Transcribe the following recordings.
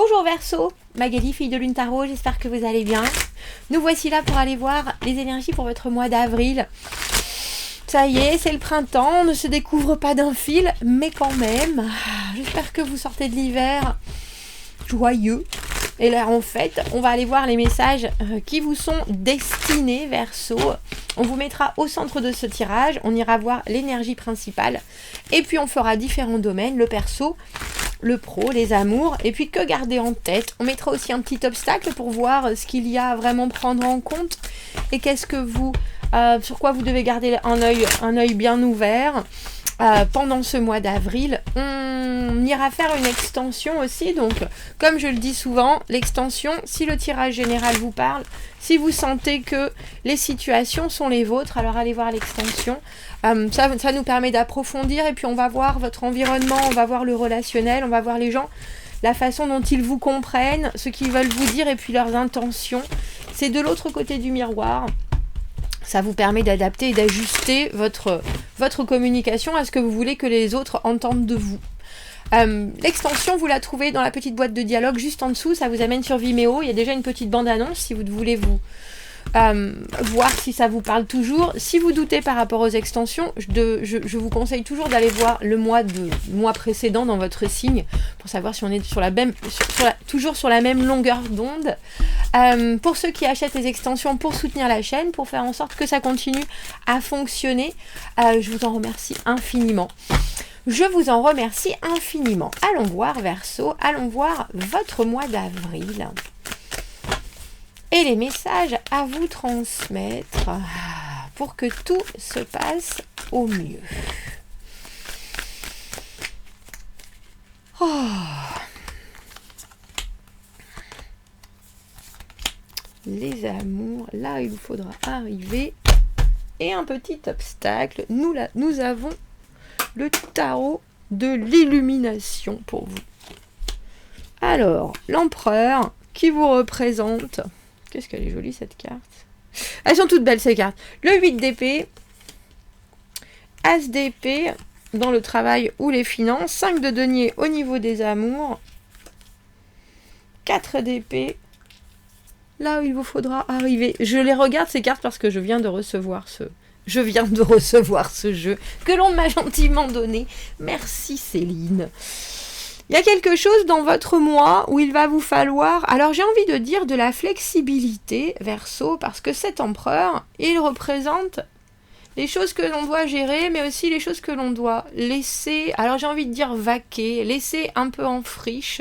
Bonjour Verseau, Magali, fille de Lune Tarot, j'espère que vous allez bien. Nous voici là pour aller voir les énergies pour votre mois d'avril. Ça y est, c'est le printemps, on ne se découvre pas d'un fil, mais quand même, j'espère que vous sortez de l'hiver joyeux. Et là, en fait, on va aller voir les messages qui vous sont destinés, Verseau. On vous mettra au centre de ce tirage, on ira voir l'énergie principale. Et puis, on fera différents domaines, le perso, le pro, les amours. Et puis, que garder en tête? On mettra aussi un petit obstacle pour voir ce qu'il y a à vraiment prendre en compte. Et qu'est-ce que vous... sur quoi vous devez garder un œil bien ouvert. Pendant ce mois d'avril, on ira faire une extension aussi, donc comme je le dis souvent, l'extension, si le tirage général vous parle, si vous sentez que les situations sont les vôtres, alors allez voir l'extension, ça nous permet d'approfondir et puis on va voir votre environnement, on va voir le relationnel, on va voir les gens, la façon dont ils vous comprennent, ce qu'ils veulent vous dire et puis leurs intentions, c'est de l'autre côté du miroir. Ça vous permet d'adapter et d'ajuster votre communication à ce que vous voulez que les autres entendent de vous. L'extension, vous la trouvez dans la petite boîte de dialogue juste en dessous. Ça vous amène sur Vimeo. Il y a déjà une petite bande-annonce si vous voulez vous voir si ça vous parle toujours. Si vous doutez par rapport aux extensions, je vous conseille toujours d'aller voir le mois précédent dans votre signe pour savoir si on est toujours sur la même longueur d'onde. Pour ceux qui achètent les extensions pour soutenir la chaîne, pour faire en sorte que ça continue à fonctionner, je vous en remercie infiniment. Allons voir Verseau, allons voir votre mois d'avril. Et les messages à vous transmettre pour que tout se passe au mieux. Les amours, là il vous faudra arriver. Et un petit obstacle, nous avons le tarot de l'illumination pour vous. Alors, l'empereur qui vous représente... Qu'est-ce qu'elle est jolie cette carte. Elles sont toutes belles ces cartes. Le 8 d'épée, As d'épée dans le travail ou les finances, 5 de denier au niveau des amours, 4 d'épée, là où il vous faudra arriver. Je les regarde ces cartes parce que je viens de recevoir ce jeu que l'on m'a gentiment donné. Merci Céline. Il y a quelque chose dans votre mois où il va vous falloir, alors j'ai envie de dire de la flexibilité, Verseau, parce que cet empereur, il représente les choses que l'on doit gérer, mais aussi les choses que l'on doit laisser, alors j'ai envie de dire vaquer, laisser un peu en friche.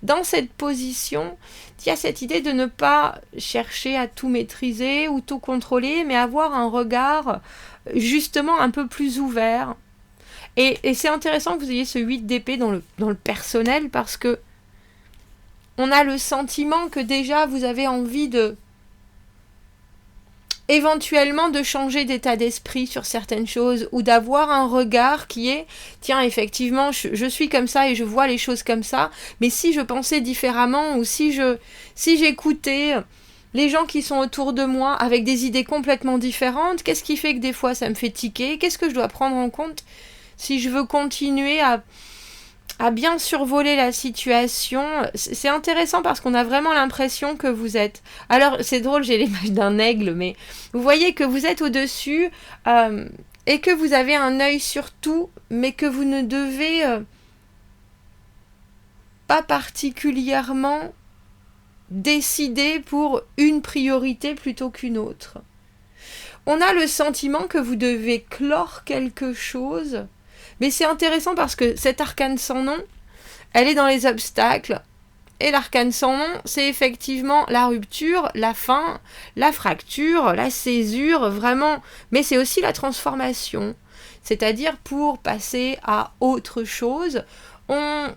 Dans cette position, il y a cette idée de ne pas chercher à tout maîtriser ou tout contrôler, mais avoir un regard justement un peu plus ouvert. Et c'est intéressant que vous ayez ce 8 d'épée dans le personnel parce que on a le sentiment que déjà vous avez envie éventuellement de changer d'état d'esprit sur certaines choses ou d'avoir un regard qui est tiens effectivement je suis comme ça et je vois les choses comme ça, mais si je pensais différemment ou si j'écoutais les gens qui sont autour de moi avec des idées complètement différentes, qu'est-ce qui fait que des fois ça me fait tiquer, qu'est-ce que je dois prendre en compte si je veux continuer à bien survoler la situation. C'est intéressant parce qu'on a vraiment l'impression que vous êtes... Alors, c'est drôle, j'ai l'image d'un aigle, mais vous voyez que vous êtes au-dessus et que vous avez un œil sur tout, mais que vous ne devez pas particulièrement décider pour une priorité plutôt qu'une autre. On a le sentiment que vous devez clore quelque chose. Mais c'est intéressant parce que cette arcane sans nom, elle est dans les obstacles. Et l'arcane sans nom, c'est effectivement la rupture, la fin, la fracture, la césure, vraiment. Mais c'est aussi la transformation. C'est-à-dire pour passer à autre chose, on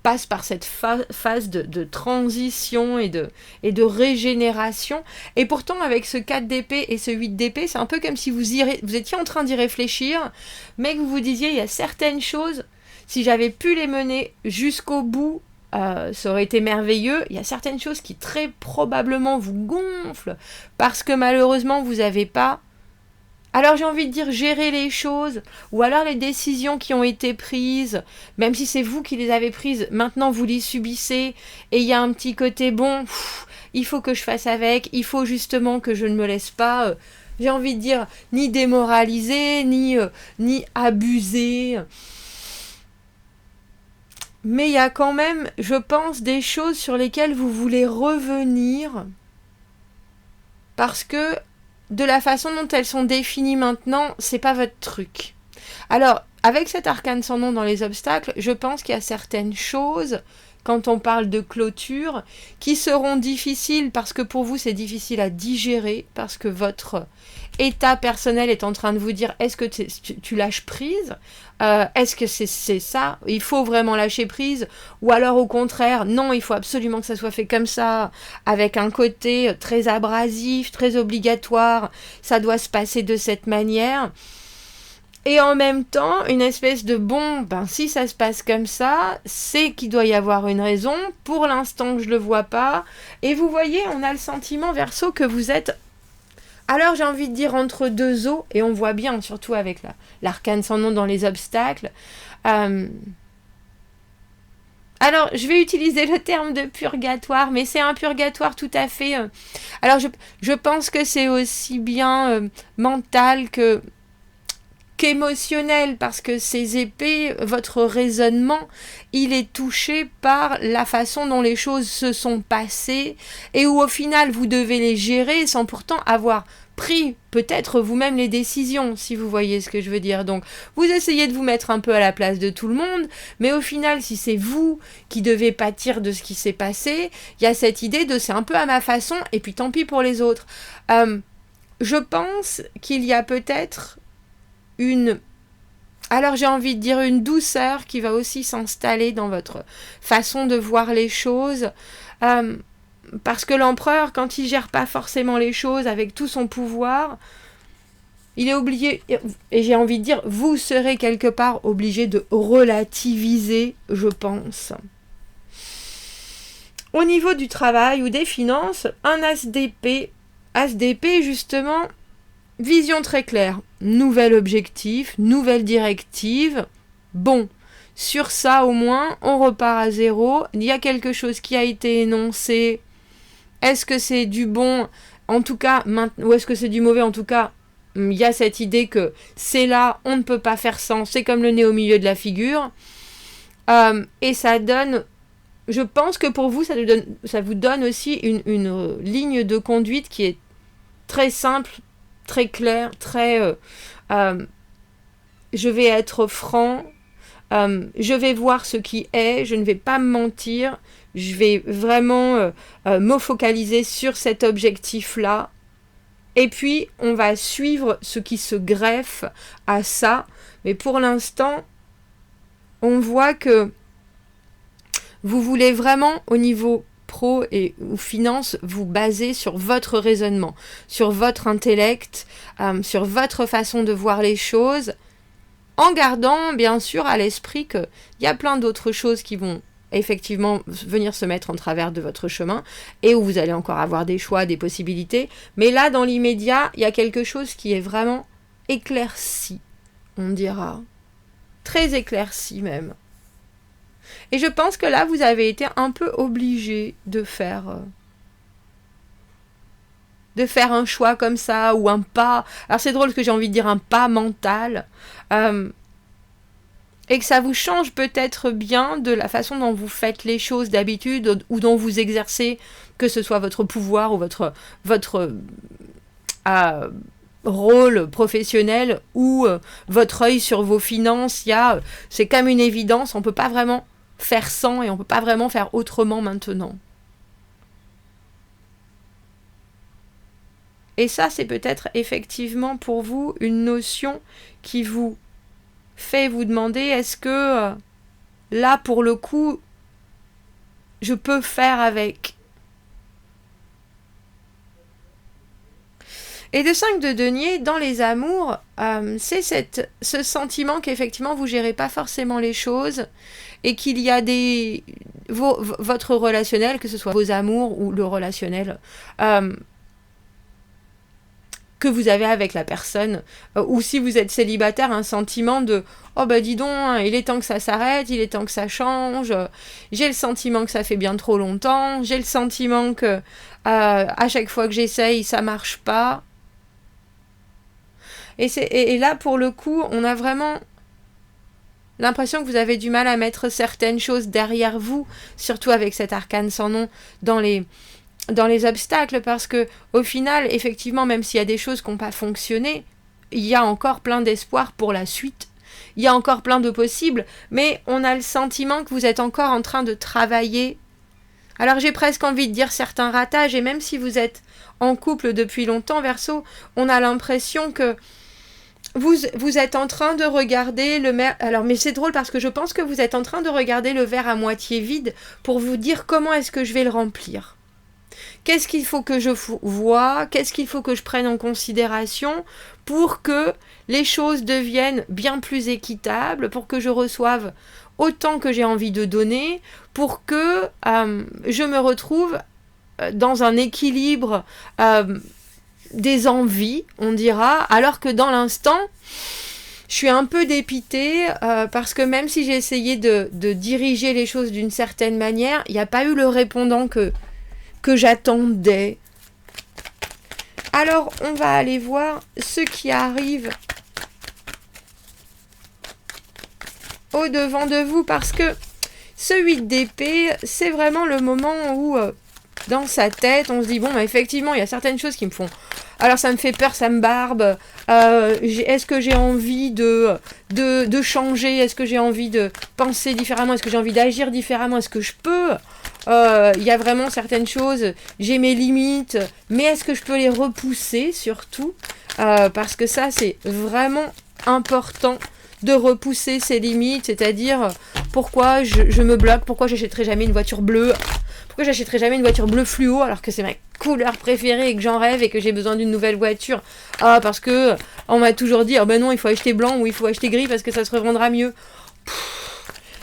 passe par cette phase de transition et de régénération. Et pourtant, avec ce 4 d'épée et ce 8 d'épée, c'est un peu comme si vous étiez en train d'y réfléchir, mais que vous vous disiez, il y a certaines choses, si j'avais pu les mener jusqu'au bout, ça aurait été merveilleux. Il y a certaines choses qui très probablement vous gonflent, parce que malheureusement, vous n'avez pas Alors j'ai envie de dire gérer les choses, ou alors les décisions qui ont été prises, même si c'est vous qui les avez prises, maintenant vous les subissez, et il y a un petit côté bon, il faut que je fasse avec, il faut justement que je ne me laisse pas, j'ai envie de dire, ni démoraliser, ni abuser. Mais il y a quand même, je pense, des choses sur lesquelles vous voulez revenir, parce que de la façon dont elles sont définies maintenant, c'est pas votre truc. Alors, avec cet arcane sans nom dans les obstacles, je pense qu'il y a certaines choses, quand on parle de clôture, qui seront difficiles parce que pour vous c'est difficile à digérer, parce que votre état personnel est en train de vous dire est-ce que tu lâches prise, est-ce que c'est ça, il faut vraiment lâcher prise, ou alors au contraire non, il faut absolument que ça soit fait comme ça, avec un côté très abrasif, très obligatoire, ça doit se passer de cette manière. Et en même temps, une espèce de bon, si ça se passe comme ça, c'est qu'il doit y avoir une raison. Pour l'instant, je le vois pas. Et vous voyez, on a le sentiment, Verseau, que vous êtes, alors j'ai envie de dire, entre deux eaux. Et on voit bien, surtout avec l'arcane sans nom dans les obstacles. Alors, je vais utiliser le terme de purgatoire, mais c'est un purgatoire tout à fait... Alors, je pense que c'est aussi bien mental qu'émotionnel, parce que ces épées, votre raisonnement, il est touché par la façon dont les choses se sont passées, et où au final vous devez les gérer sans pourtant avoir pris peut-être vous-même les décisions, si vous voyez ce que je veux dire. Donc vous essayez de vous mettre un peu à la place de tout le monde, mais au final si c'est vous qui devez pâtir de ce qui s'est passé, il y a cette idée de c'est un peu à ma façon et puis tant pis pour les autres. Je pense qu'il y a peut-être alors j'ai envie de dire une douceur qui va aussi s'installer dans votre façon de voir les choses, parce que l'empereur, quand il gère pas forcément les choses avec tout son pouvoir, il est obligé, et j'ai envie de dire, vous serez quelque part obligé de relativiser, je pense. Au niveau du travail ou des finances, un as d'épée justement, vision très claire, nouvel objectif, nouvelle directive. Bon, sur ça au moins, on repart à zéro. Il y a quelque chose qui a été énoncé. Est-ce que c'est du bon, en tout cas, ou est-ce que c'est du mauvais, en tout cas, il y a cette idée que c'est là, on ne peut pas faire sans, c'est comme le nez au milieu de la figure. Et ça donne, je pense que pour vous, ça vous donne aussi une ligne de conduite qui est très simple, très clair, très... je vais être franc, je vais voir ce qui est, je ne vais pas me mentir, je vais vraiment me focaliser sur cet objectif-là, et puis on va suivre ce qui se greffe à ça, mais pour l'instant, on voit que vous voulez vraiment, au niveau pro ou finance, vous baser sur votre raisonnement, sur votre intellect, sur votre façon de voir les choses, en gardant bien sûr à l'esprit qu'il y a plein d'autres choses qui vont effectivement venir se mettre en travers de votre chemin et où vous allez encore avoir des choix, des possibilités. Mais là, dans l'immédiat, il y a quelque chose qui est vraiment éclairci, on dira. Très éclairci même. Et je pense que là, vous avez été un peu obligé de faire un choix comme ça, ou un pas. Alors c'est drôle que j'ai envie de dire un pas mental. Et que ça vous change peut-être bien de la façon dont vous faites les choses d'habitude, ou dont vous exercez, que ce soit votre pouvoir ou votre rôle professionnel, ou votre œil sur vos finances. C'est comme une évidence, on ne peut pas vraiment faire sans et on ne peut pas vraiment faire autrement maintenant. Et ça, c'est peut-être effectivement pour vous une notion qui vous fait vous demander, est-ce que là, pour le coup, je peux faire avec? Et de 5 de denier, dans les amours, c'est ce sentiment qu'effectivement vous ne gérez pas forcément les choses, et qu'il y a votre relationnel, que ce soit vos amours ou le relationnel, que vous avez avec la personne. Ou si vous êtes célibataire, un sentiment de « Oh bah dis donc, hein, il est temps que ça s'arrête, il est temps que ça change, j'ai le sentiment que ça fait bien trop longtemps, j'ai le sentiment que à chaque fois que j'essaye, ça marche pas. » Et là, pour le coup, on a vraiment l'impression que vous avez du mal à mettre certaines choses derrière vous, surtout avec cet arcane sans nom, dans les obstacles, parce que au final, effectivement, même s'il y a des choses qui n'ont pas fonctionné, il y a encore plein d'espoir pour la suite. Il y a encore plein de possibles, mais on a le sentiment que vous êtes encore en train de travailler. Alors j'ai presque envie de dire certains ratages, et même si vous êtes en couple depuis longtemps, Verseau, on a l'impression que vous êtes en train de regarder le verre... Alors, mais c'est drôle parce que je pense que vous êtes en train de regarder le verre à moitié vide pour vous dire comment est-ce que je vais le remplir. Qu'est-ce qu'il faut que je vois? Qu'est-ce qu'il faut que je prenne en considération pour que les choses deviennent bien plus équitables, pour que je reçoive autant que j'ai envie de donner, pour que je me retrouve dans un équilibre des envies, on dira, alors que dans l'instant, je suis un peu dépitée parce que même si j'ai essayé de diriger les choses d'une certaine manière, il n'y a pas eu le répondant que j'attendais. Alors, on va aller voir ce qui arrive au-devant de vous, parce que ce 8 d'épée, c'est vraiment le moment où, dans sa tête, on se dit, bon, bah, effectivement, il y a certaines choses qui me font... Alors, ça me fait peur, ça me barbe. Est-ce que j'ai envie de changer? Est-ce que j'ai envie de penser différemment? Est-ce que j'ai envie d'agir différemment? Est-ce que je peux? Il y a vraiment certaines choses, j'ai mes limites, mais est-ce que je peux les repousser surtout? Parce que ça, c'est vraiment important de repousser ses limites, c'est-à-dire pourquoi je me bloque, pourquoi j'achèterai jamais une voiture bleue, pourquoi j'achèterai jamais une voiture bleue fluo alors que c'est ma couleur préférée et que j'en rêve et que j'ai besoin d'une nouvelle voiture. Ah, parce que on m'a toujours dit, oh ben non, il faut acheter blanc ou il faut acheter gris parce que ça se revendra mieux.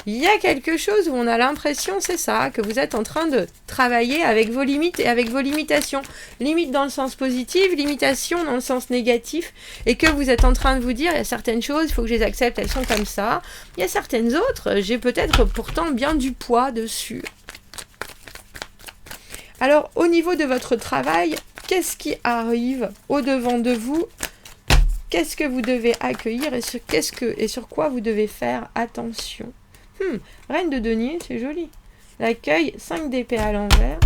Il y a quelque chose où on a l'impression, c'est ça, que vous êtes en train de travailler avec vos limites et avec vos limitations. Limites dans le sens positif, limitations dans le sens négatif, et que vous êtes en train de vous dire, il y a certaines choses, il faut que je les accepte, elles sont comme ça. Il y a certaines autres, j'ai peut-être pourtant bien du poids dessus. Alors, au niveau de votre travail, qu'est-ce qui arrive au-devant de vous? Qu'est-ce que vous devez accueillir et sur quoi vous devez faire attention? Reine de denier, c'est joli. L'accueil, 5 d'épée à l'envers.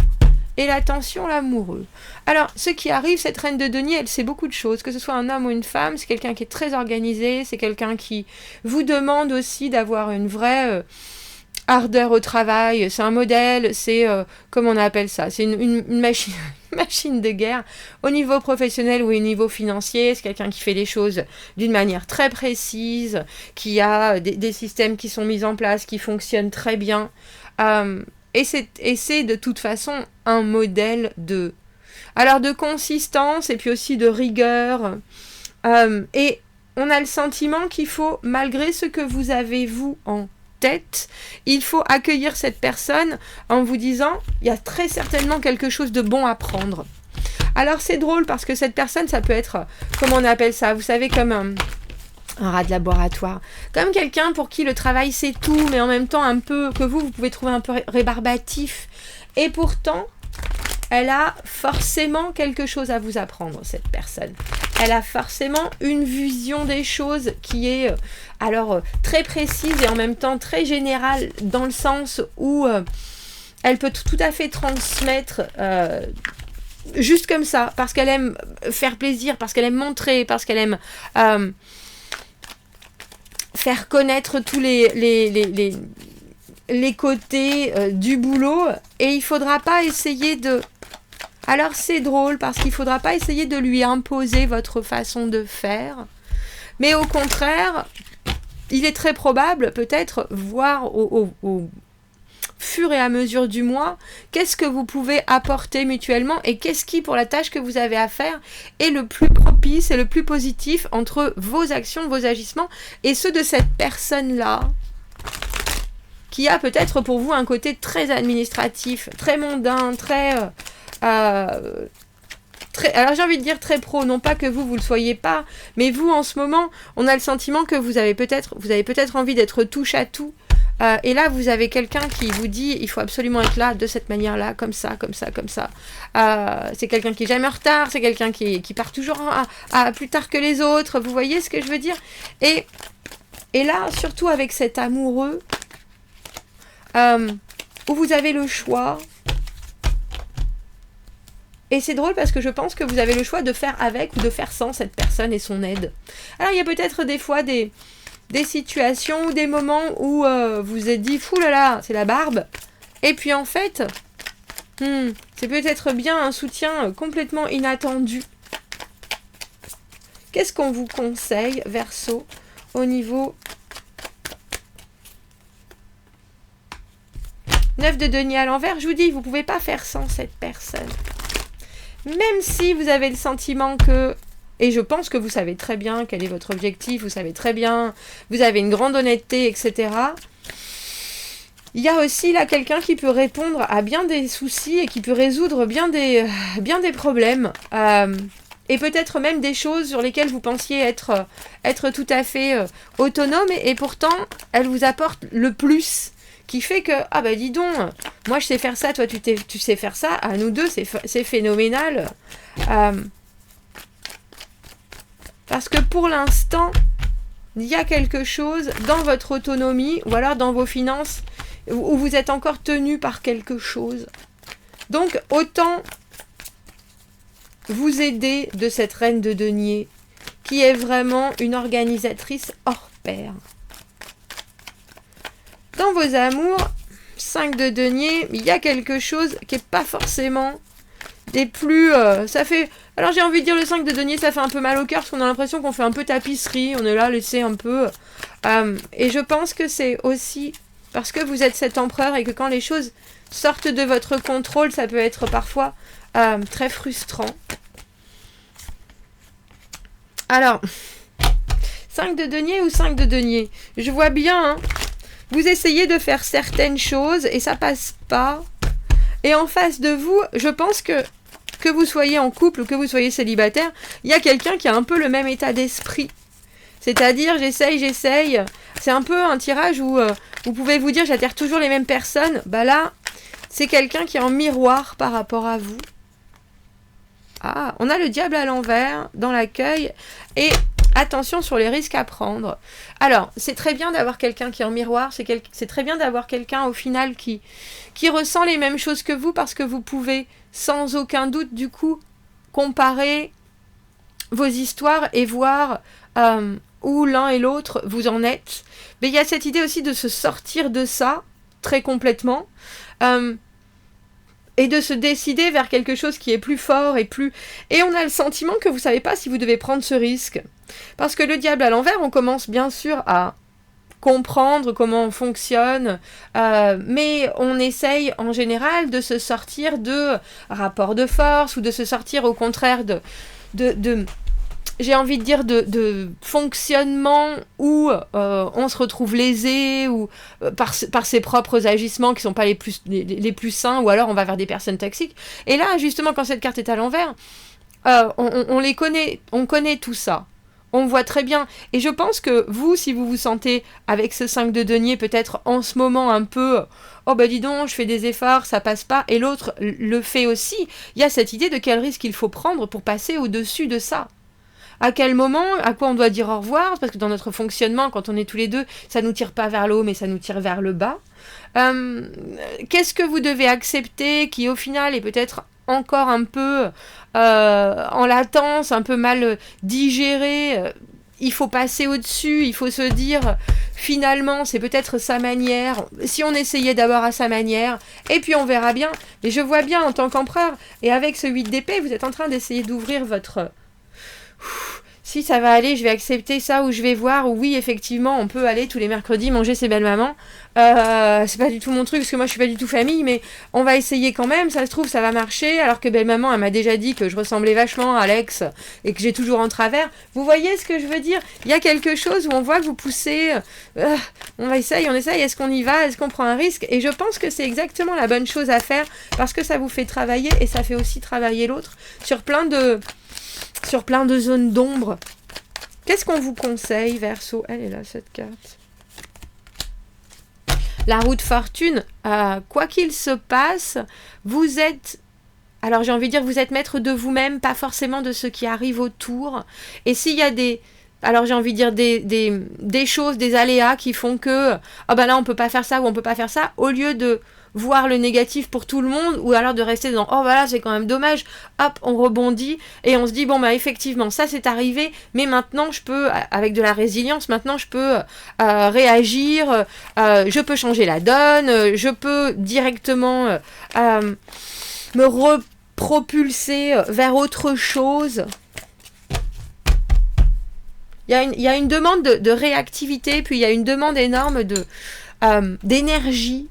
Et l'attention, l'amoureux. Alors, ce qui arrive, cette reine de denier, elle sait beaucoup de choses. Que ce soit un homme ou une femme, c'est quelqu'un qui est très organisé. C'est quelqu'un qui vous demande aussi d'avoir une vraie ardeur au travail. C'est un modèle, c'est, comment on appelle ça? C'est une machine... machine de guerre au niveau professionnel ou au niveau financier. C'est quelqu'un qui fait les choses d'une manière très précise, qui a des systèmes qui sont mis en place, qui fonctionnent très bien. Et c'est de toute façon un modèle de consistance et puis aussi de rigueur. Et on a le sentiment qu'il faut, malgré ce que vous avez vous en tête, il faut accueillir cette personne en vous disant, il y a très certainement quelque chose de bon à prendre. Alors c'est drôle parce que cette personne, ça peut être, comment on appelle ça, vous savez, comme un rat de laboratoire, comme quelqu'un pour qui le travail c'est tout, mais en même temps un peu, que vous pouvez trouver un peu rébarbatif, et pourtant elle a forcément quelque chose à vous apprendre, cette personne. Elle a forcément une vision des choses qui est très précise et en même temps très générale, dans le sens où elle peut tout à fait transmettre juste comme ça, parce qu'elle aime faire plaisir, parce qu'elle aime montrer, parce qu'elle aime faire connaître tous les côtés du boulot, et il faudra pas essayer de... Alors c'est drôle parce qu'il faudra pas essayer de lui imposer votre façon de faire, mais au contraire, il est très probable peut-être voir au fur et à mesure du mois qu'est-ce que vous pouvez apporter mutuellement et qu'est-ce qui, pour la tâche que vous avez à faire, est le plus propice et le plus positif entre vos actions, vos agissements et ceux de cette personne-là, qui a peut-être pour vous un côté très administratif, très mondain, très alors j'ai envie de dire très pro, non pas que vous le soyez pas, mais vous en ce moment, on a le sentiment que vous avez peut-être envie d'être touche à tout. Et là, vous avez quelqu'un qui vous dit il faut absolument être là de cette manière-là, comme ça, comme ça, comme ça. C'est quelqu'un qui est jamais en retard, c'est quelqu'un qui part toujours à plus tard que les autres. Vous voyez ce que je veux dire? Et là, surtout avec cet amoureux, où vous avez le choix. Et c'est drôle parce que je pense que vous avez le choix de faire avec ou de faire sans cette personne et son aide. Alors, il y a peut-être des fois des situations ou des moments où vous vous êtes dit « Fou là là, c'est la barbe ». Et puis en fait, c'est peut-être bien un soutien complètement inattendu. Qu'est-ce qu'on vous conseille, Verseau, au niveau 9 de denier à l'envers? Je vous dis, vous ne pouvez pas faire sans cette personne. Même si vous avez le sentiment que, et je pense que vous savez très bien quel est votre objectif, vous savez très bien, vous avez une grande honnêteté, etc. Il y a aussi là quelqu'un qui peut répondre à bien des soucis et qui peut résoudre bien des problèmes. Et peut-être même des choses sur lesquelles vous pensiez être tout à fait autonome et pourtant, elle vous apporte le plus. Qui fait que, ah bah dis donc, moi je sais faire ça, toi tu sais faire ça, à nous deux c'est phénoménal. Parce que pour l'instant, il y a quelque chose dans votre autonomie, ou alors dans vos finances, où vous êtes encore tenu par quelque chose. Donc autant vous aider de cette reine de denier, qui est vraiment une organisatrice hors pair. Dans vos amours, 5 de denier, il y a quelque chose qui n'est pas forcément des plus... ça fait... Alors j'ai envie de dire le 5 de denier, ça fait un peu mal au cœur parce qu'on a l'impression qu'on fait un peu tapisserie, on est là laissé un peu... et je pense que c'est aussi parce que vous êtes cet empereur et que quand les choses sortent de votre contrôle, ça peut être parfois très frustrant. Alors, 5 de denier ou 5 de denier? Je vois bien... Hein, vous essayez de faire certaines choses et ça passe pas. Et en face de vous, je pense que vous soyez en couple ou que vous soyez célibataire, il y a quelqu'un qui a un peu le même état d'esprit. C'est-à-dire, j'essaye. C'est un peu un tirage où vous pouvez vous dire, j'attire toujours les mêmes personnes. Bah là, c'est quelqu'un qui est en miroir par rapport à vous. Ah, on a le diable à l'envers dans l'accueil. Et... attention sur les risques à prendre. Alors, c'est très bien d'avoir quelqu'un qui est en miroir, c'est très bien d'avoir quelqu'un au final qui ressent les mêmes choses que vous parce que vous pouvez sans aucun doute du coup comparer vos histoires et voir où l'un et l'autre vous en êtes. Mais il y a cette idée aussi de se sortir de ça très complètement. Et de se décider vers quelque chose qui est plus fort et plus... Et on a le sentiment que vous ne savez pas si vous devez prendre ce risque. Parce que le diable à l'envers, on commence bien sûr à comprendre comment on fonctionne, mais on essaye en général de se sortir de rapports de force ou de se sortir au contraire de j'ai envie de dire de fonctionnement où on se retrouve lésé ou par ses propres agissements qui sont pas les plus sains, ou alors on va vers des personnes toxiques. Et là, justement, quand cette carte est à l'envers, on les connaît, on connaît tout ça. On voit très bien. Et je pense que vous, si vous vous sentez avec ce 5 de denier, peut-être en ce moment un peu « Oh bah dis donc, je fais des efforts, ça passe pas », et l'autre le fait aussi, il y a cette idée de quel risque il faut prendre pour passer au-dessus de ça. À quel moment, à quoi on doit dire au revoir, parce que dans notre fonctionnement, quand on est tous les deux, ça nous tire pas vers le haut, mais ça nous tire vers le bas. Qu'est-ce que vous devez accepter, qui au final est peut-être encore un peu en latence, un peu mal digéré, il faut passer au-dessus, il faut se dire, finalement, c'est peut-être sa manière, si on essayait d'abord à sa manière, et puis on verra bien. Mais je vois bien, en tant qu'empereur, et avec ce 8 d'épée, vous êtes en train d'essayer d'ouvrir votre... si ça va aller, je vais accepter ça, ou je vais voir, ou oui, effectivement, on peut aller tous les mercredis manger ses belles mamans. C'est pas du tout mon truc, parce que moi je suis pas du tout famille, mais on va essayer quand même, ça se trouve ça va marcher, alors que belle maman elle m'a déjà dit que je ressemblais vachement à Alex et que j'ai toujours en travers. Vous voyez ce que je veux dire? Il y a quelque chose où on voit que vous poussez, on essaye, est-ce qu'on y va, est-ce qu'on prend un risque? Et je pense que c'est exactement la bonne chose à faire, parce que ça vous fait travailler, et ça fait aussi travailler l'autre sur plein de zones d'ombre. Qu'est-ce qu'on vous conseille, Verseau? Elle est là, cette carte. La roue de fortune, quoi qu'il se passe, vous êtes... Alors j'ai envie de dire, vous êtes maître de vous-même, pas forcément de ce qui arrive autour. Et s'il y a des... Alors j'ai envie de dire des choses, des aléas qui font que... Ah ben là on peut pas faire ça ou on peut pas faire ça. Au lieu de voir le négatif pour tout le monde, ou alors de rester dans oh voilà c'est quand même dommage, hop on rebondit et on se dit bon bah effectivement ça c'est arrivé, mais maintenant je peux, avec de la résilience, maintenant je peux réagir, je peux changer la donne, je peux directement me repropulser vers autre chose. Il y a une demande de réactivité, puis il y a une demande énorme d'énergie.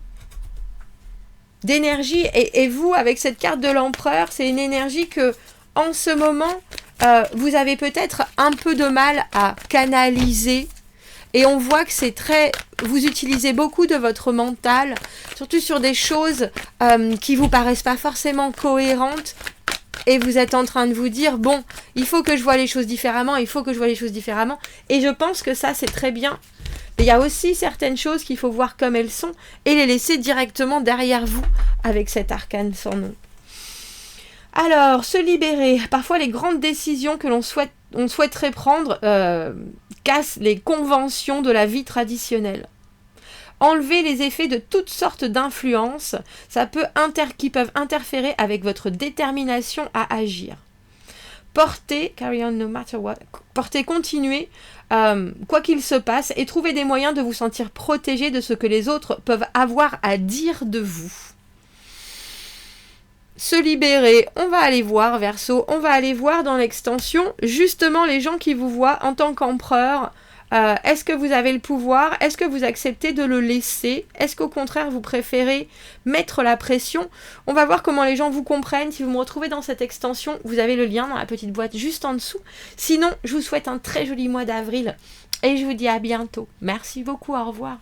Et vous, avec cette carte de l'empereur, c'est une énergie que, en ce moment, vous avez peut-être un peu de mal à canaliser. Et on voit que c'est très... Vous utilisez beaucoup de votre mental, surtout sur des choses qui vous paraissent pas forcément cohérentes. Et vous êtes en train de vous dire, bon, il faut que je vois les choses différemment, Et je pense que ça, c'est très bien. Mais il y a aussi certaines choses qu'il faut voir comme elles sont et les laisser directement derrière vous avec cet arcane sans nom. Alors, se libérer. Parfois, les grandes décisions que on souhaiterait prendre cassent les conventions de la vie traditionnelle. Enlever les effets de toutes sortes d'influences, qui peuvent interférer avec votre détermination à agir. Carry on no matter what, continuer, quoi qu'il se passe, et trouver des moyens de vous sentir protégé de ce que les autres peuvent avoir à dire de vous. Se libérer, on va aller voir, Verseau, on va aller voir dans l'extension, justement les gens qui vous voient en tant qu'empereur. Est-ce que vous avez le pouvoir? Est-ce que vous acceptez de le laisser? Est-ce qu'au contraire, vous préférez mettre la pression? On va voir comment les gens vous comprennent. Si vous me retrouvez dans cette extension, vous avez le lien dans la petite boîte juste en dessous. Sinon, je vous souhaite un très joli mois d'avril et je vous dis à bientôt. Merci beaucoup, au revoir.